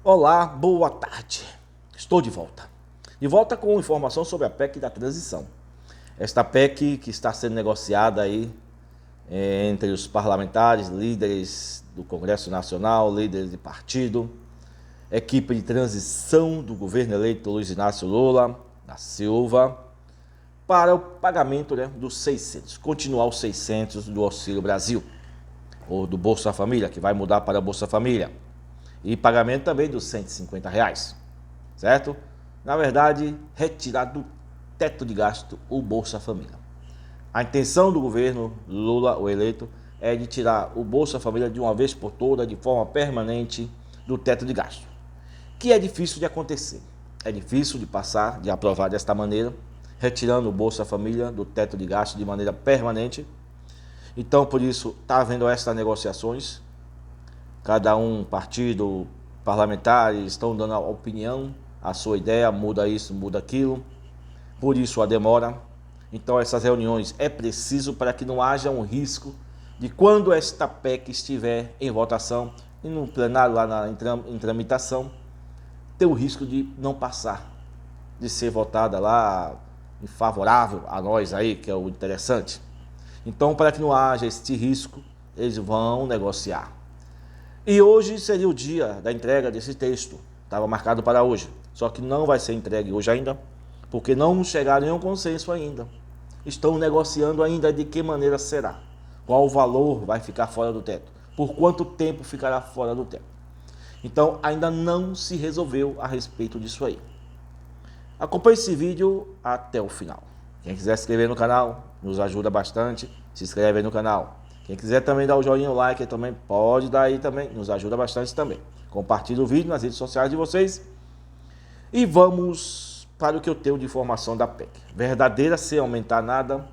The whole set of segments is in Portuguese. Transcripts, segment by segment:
Olá, boa tarde. Estou de volta. De volta com informação sobre a PEC da transição. Esta PEC que está sendo negociada aí entre os parlamentares, líderes do Congresso Nacional, líderes de partido, equipe de transição do governo eleito Luiz Inácio Lula da Silva, para o pagamento dos 600, continuar os 600 do Auxílio Brasil, ou do Bolsa Família, que vai mudar para o Bolsa Família. E pagamento também dos R$ 150, certo? Na verdade, retirar do teto de gasto o Bolsa Família. A intenção do governo Lula, o eleito, é de tirar o Bolsa Família de uma vez por toda, de forma permanente, do teto de gasto. Que é difícil de acontecer. É difícil de passar, de aprovar desta maneira, retirando o Bolsa Família do teto de gasto de maneira permanente. Então, por isso, está havendo estas negociações. Cada partido, parlamentares estão dando a opinião, a sua ideia, muda isso, muda aquilo. Por isso a demora. Então essas reuniões é preciso para que não haja um risco de quando esta PEC estiver em votação e no plenário lá em tramitação, ter o risco de não passar, de ser votada lá favorável a nós aí, que é o interessante. Então, para que não haja este risco, eles vão negociar. E hoje seria o dia da entrega desse texto. Estava marcado para hoje. Só que não vai ser entregue hoje ainda, porque não chegaram em um consenso ainda. Estão negociando ainda de que maneira será. Qual o valor vai ficar fora do teto. Por quanto tempo ficará fora do teto. Então ainda não se resolveu a respeito disso aí. Acompanhe esse vídeo até o final. Quem quiser se inscrever no canal, nos ajuda bastante. Se inscreve aí no canal. Quem quiser também dar o joinha, o like, também pode dar aí também, nos ajuda bastante também. Compartilhe o vídeo nas redes sociais de vocês. E vamos para o que eu tenho de informação da PEC. Verdadeira, sem aumentar nada.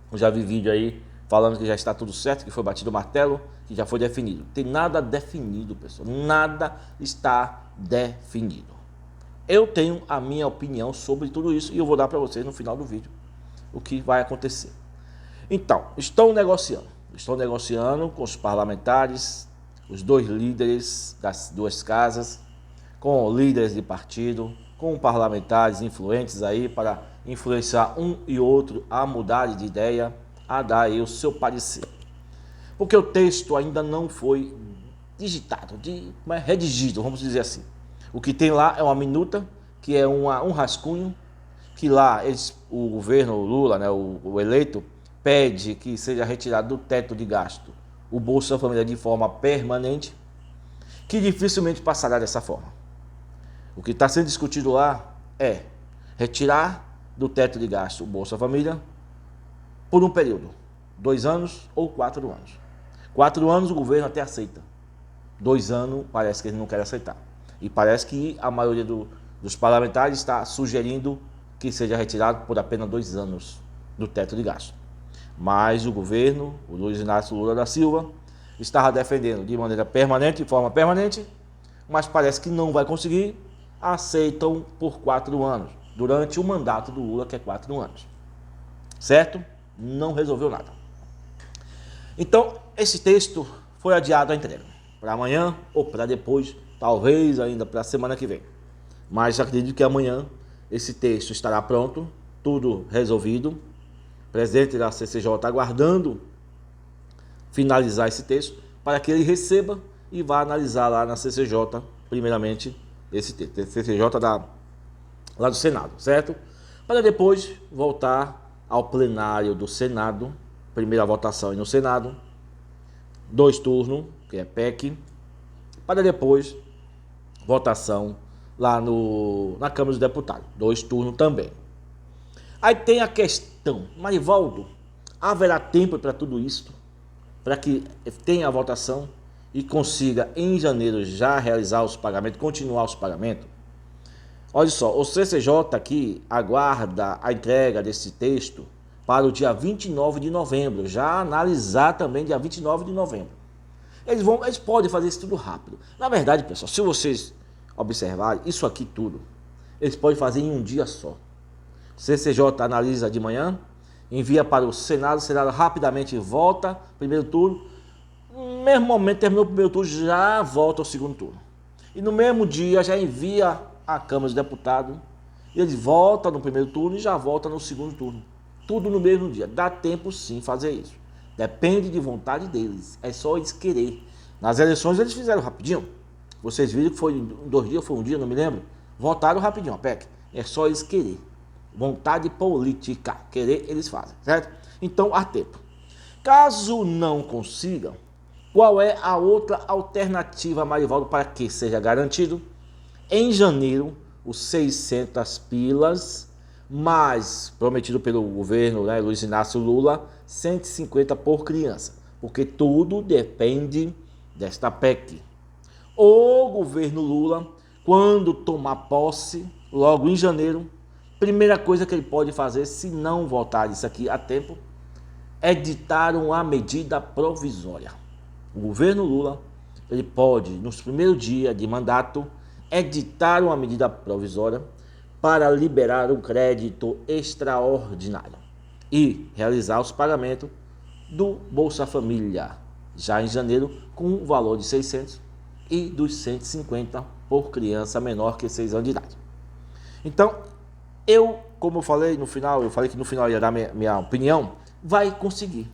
Eu já vi vídeo aí falando que já está tudo certo, que foi batido o martelo, que já foi definido. Tem nada definido, pessoal. Nada está definido. Eu tenho a minha opinião sobre tudo isso e eu vou dar para vocês no final do vídeo o que vai acontecer. Então, estão negociando com os parlamentares, os dois líderes das duas casas, com líderes de partido, com parlamentares influentes aí para influenciar um e outro a mudar de ideia, a dar aí o seu parecer. Porque o texto ainda não foi digitado, redigido, vamos dizer assim. O que tem lá é uma minuta, que é um rascunho, que lá o governo Lula, o eleito, pede que seja retirado do teto de gasto o Bolsa Família de forma permanente, que dificilmente passará dessa forma. O que está sendo discutido lá é retirar do teto de gasto o Bolsa Família por um período, 2 anos ou 4 anos. 4 anos o governo até aceita. 2 anos parece que ele não quer aceitar. E parece que a maioria dos parlamentares está sugerindo que seja retirado por apenas 2 anos do teto de gasto. Mas o governo, o Luiz Inácio Lula da Silva, estava defendendo de maneira permanente, de forma permanente, mas parece que não vai conseguir, aceitam por 4 anos, durante o mandato do Lula, que é 4 anos. Certo? Não resolveu nada. Então, esse texto foi adiado à entrega, para amanhã ou para depois, talvez ainda para a semana que vem. Mas acredito que amanhã esse texto estará pronto, tudo resolvido. O presidente da CCJ está aguardando finalizar esse texto para que ele receba e vá analisar lá na CCJ, primeiramente, esse texto. CCJ lá do Senado, certo? Para depois voltar ao plenário do Senado, primeira votação no Senado, 2 turnos, que é PEC, para depois votação lá na Câmara dos Deputados, 2 turnos também. Aí tem a questão, Marivaldo, haverá tempo para tudo isso? Para que tenha a votação e consiga em janeiro já realizar os pagamentos, continuar os pagamentos? Olha só, o CCJ aqui aguarda a entrega desse texto para o dia 29 de novembro, já analisar também dia 29 de novembro. Eles podem fazer isso tudo rápido. Na verdade, pessoal, se vocês observarem isso aqui tudo, eles podem fazer em um dia só. O CCJ analisa de manhã, envia para o Senado rapidamente volta, primeiro turno, no mesmo momento terminou o primeiro turno, já volta ao segundo turno. e no mesmo dia já envia à Câmara dos Deputados, e eles votam no primeiro turno e já votam no segundo turno. Tudo no mesmo dia. Dá tempo sim fazer isso. Depende de vontade deles. É só eles querer. Nas eleições eles fizeram rapidinho. Vocês viram que foi em 2 dias, foi um dia, não me lembro. Votaram rapidinho a PEC. É só eles querer. Vontade política. Querer eles fazem, certo? Então há tempo. Caso não consigam, qual é a outra alternativa, Marivaldo, para que seja garantido? Em janeiro, os 600 pilas, mais prometido pelo governo, né, Luiz Inácio Lula, 150 por criança, porque tudo depende desta PEC. O governo Lula, quando tomar posse, logo em janeiro, primeira coisa que ele pode fazer, se não votar isso aqui a tempo, é editar uma medida provisória. O governo Lula, ele pode, nos primeiros dias de mandato, editar uma medida provisória para liberar um crédito extraordinário e realizar os pagamentos do Bolsa Família, já em janeiro, com um valor de 600 e dos 150 por criança menor que 6 anos de idade. Então, como eu falei no final, que no final ia dar minha opinião, vai conseguir.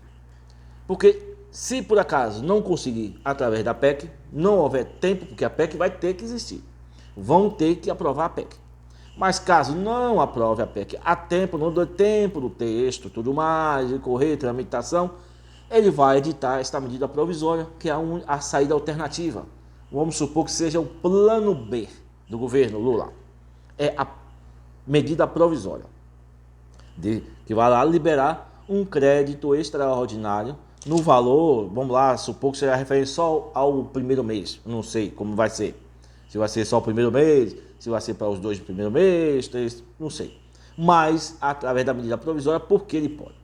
Porque se por acaso não conseguir através da PEC, não houver tempo, porque a PEC vai ter que existir. Vão ter que aprovar a PEC. Mas caso não aprove a PEC a tempo, não dê tempo do texto, tudo mais, de correr, tramitação, ele vai editar esta medida provisória, que é a saída alternativa. Vamos supor que seja o plano B do governo Lula. É a medida provisória, que vai lá liberar um crédito extraordinário no valor, vamos lá, supor que seja referente só ao primeiro mês. Não sei como vai ser. Se vai ser só o primeiro mês, se vai ser para os 2 primeiros meses, 3, não sei. Mas através da medida provisória, porque ele pode.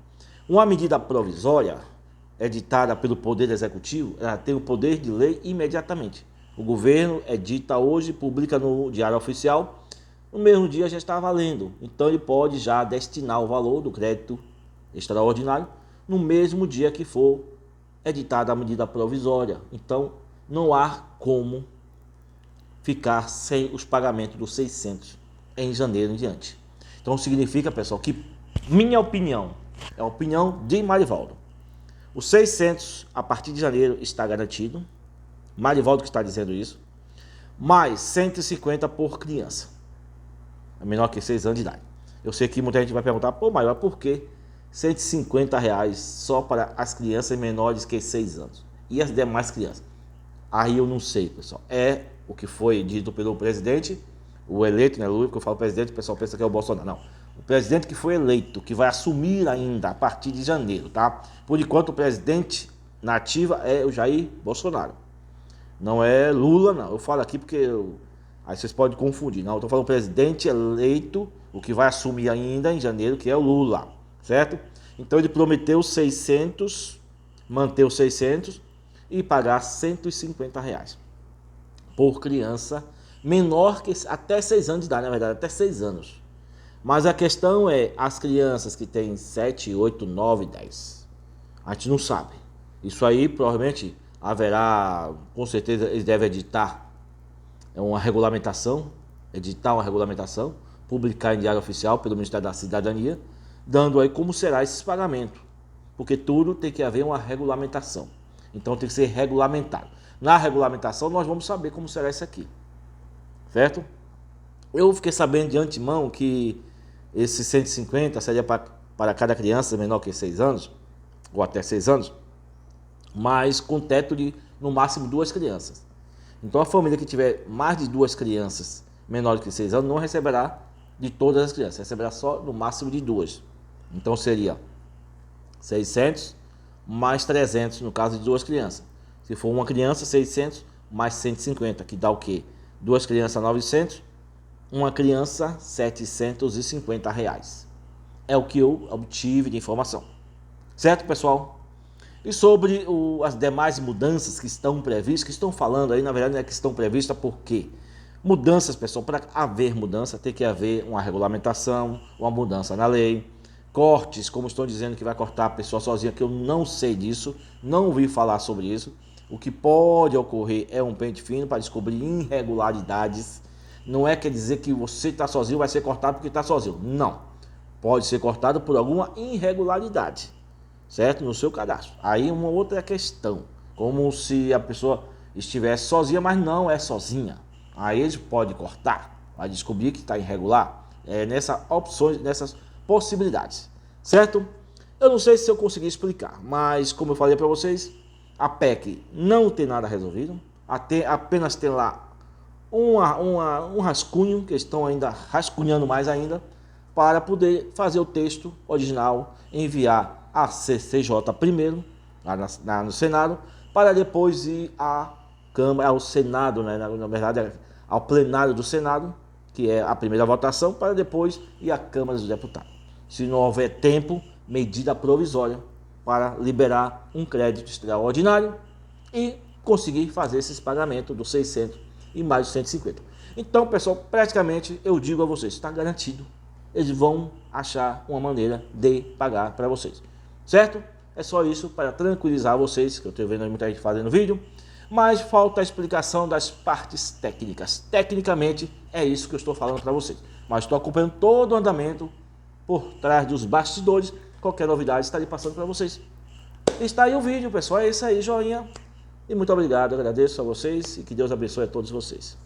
Uma medida provisória editada pelo Poder Executivo, ela tem o poder de lei imediatamente. O governo edita hoje, publica no Diário Oficial, no mesmo dia já está valendo. Então ele pode já destinar o valor do crédito extraordinário no mesmo dia que for editada a medida provisória. Então não há como ficar sem os pagamentos dos 600 em janeiro em diante. Então significa, pessoal, que minha opinião, é a opinião de Marivaldo, os 600 a partir de janeiro está garantido. Marivaldo que está dizendo isso, mais 150 por criança, é menor que 6 anos de idade. Eu sei que muita gente vai perguntar, pô, mas por que R$150 só para as crianças menores que 6 anos? E as demais crianças? Aí eu não sei, pessoal. É o que foi dito pelo presidente, o eleito, né, Lula, porque eu falo presidente, o pessoal pensa que é o Bolsonaro. Não, o presidente que foi eleito, que vai assumir ainda a partir de janeiro, tá? Por enquanto o presidente na ativa é o Jair Bolsonaro. Não é Lula, não. Eu falo aqui porque aí vocês podem confundir. Não, eu estou falando presidente eleito, o que vai assumir ainda em janeiro, que é o Lula, certo? Então ele prometeu 600, manter os 600 e pagar R$150 por criança menor que até 6 anos de idade, na verdade, até 6 anos. Mas a questão é, as crianças que têm 7, 8, 9, 10, a gente não sabe. Isso aí provavelmente haverá, com certeza eles devem editar uma regulamentação, publicar em Diário Oficial pelo Ministério da Cidadania, dando aí como será esse pagamento, porque tudo tem que haver uma regulamentação, então tem que ser regulamentado. Na regulamentação nós vamos saber como será isso aqui, certo? Eu fiquei sabendo de antemão que esses 150 seria para cada criança menor que 6 anos, ou até 6 anos, mas com teto de no máximo 2 crianças. Então a família que tiver mais de 2 crianças menores que 6 anos não receberá de todas as crianças, receberá só no máximo de 2. Então seria 600 mais 300 no caso de 2 crianças. Se for uma criança, 600 mais 150, que dá o quê? 2 crianças, 900, uma criança, R$750. É o que eu obtive de informação. Certo, pessoal? E sobre as demais mudanças que estão previstas, que estão falando aí, na verdade não é que estão previstas, por quê? Mudanças, pessoal, para haver mudança tem que haver uma regulamentação, uma mudança na lei, cortes, como estão dizendo que vai cortar a pessoa sozinha, que eu não sei disso, não ouvi falar sobre isso, O que pode ocorrer é um pente fino para descobrir irregularidades. Não é quer dizer que você está sozinho, vai ser cortado porque está sozinho. Não. Pode ser cortado por alguma irregularidade, certo? No seu cadastro. Aí uma outra questão, como se a pessoa estivesse sozinha, mas não é sozinha. Aí eles podem cortar, vai descobrir que está irregular. É nessas possibilidades, certo? Eu não sei se eu consegui explicar, mas como eu falei para vocês, a PEC não tem nada resolvido, apenas tem lá um rascunho, que estão ainda rascunhando mais ainda, para poder fazer o texto original, enviar a CCJ primeiro, lá no Senado, para depois ir à Câmara, ao Senado, né? Na verdade, ao plenário do Senado, que é a primeira votação, para depois ir à Câmara dos Deputados. Se não houver tempo, medida provisória para liberar um crédito extraordinário e conseguir fazer esses pagamentos dos 600 e mais de 150. Então, pessoal, praticamente eu digo a vocês, está garantido. Eles vão achar uma maneira de pagar para vocês, certo? É só isso para tranquilizar vocês, que eu estou vendo muita gente fazendo vídeo, mas falta a explicação das partes técnicas. Tecnicamente é isso que eu estou falando para vocês, mas estou acompanhando todo o andamento por trás dos bastidores. Qualquer novidade estarei passando para vocês. Está aí o vídeo, pessoal, é isso aí, joinha, e muito obrigado, agradeço a vocês e que Deus abençoe a todos vocês.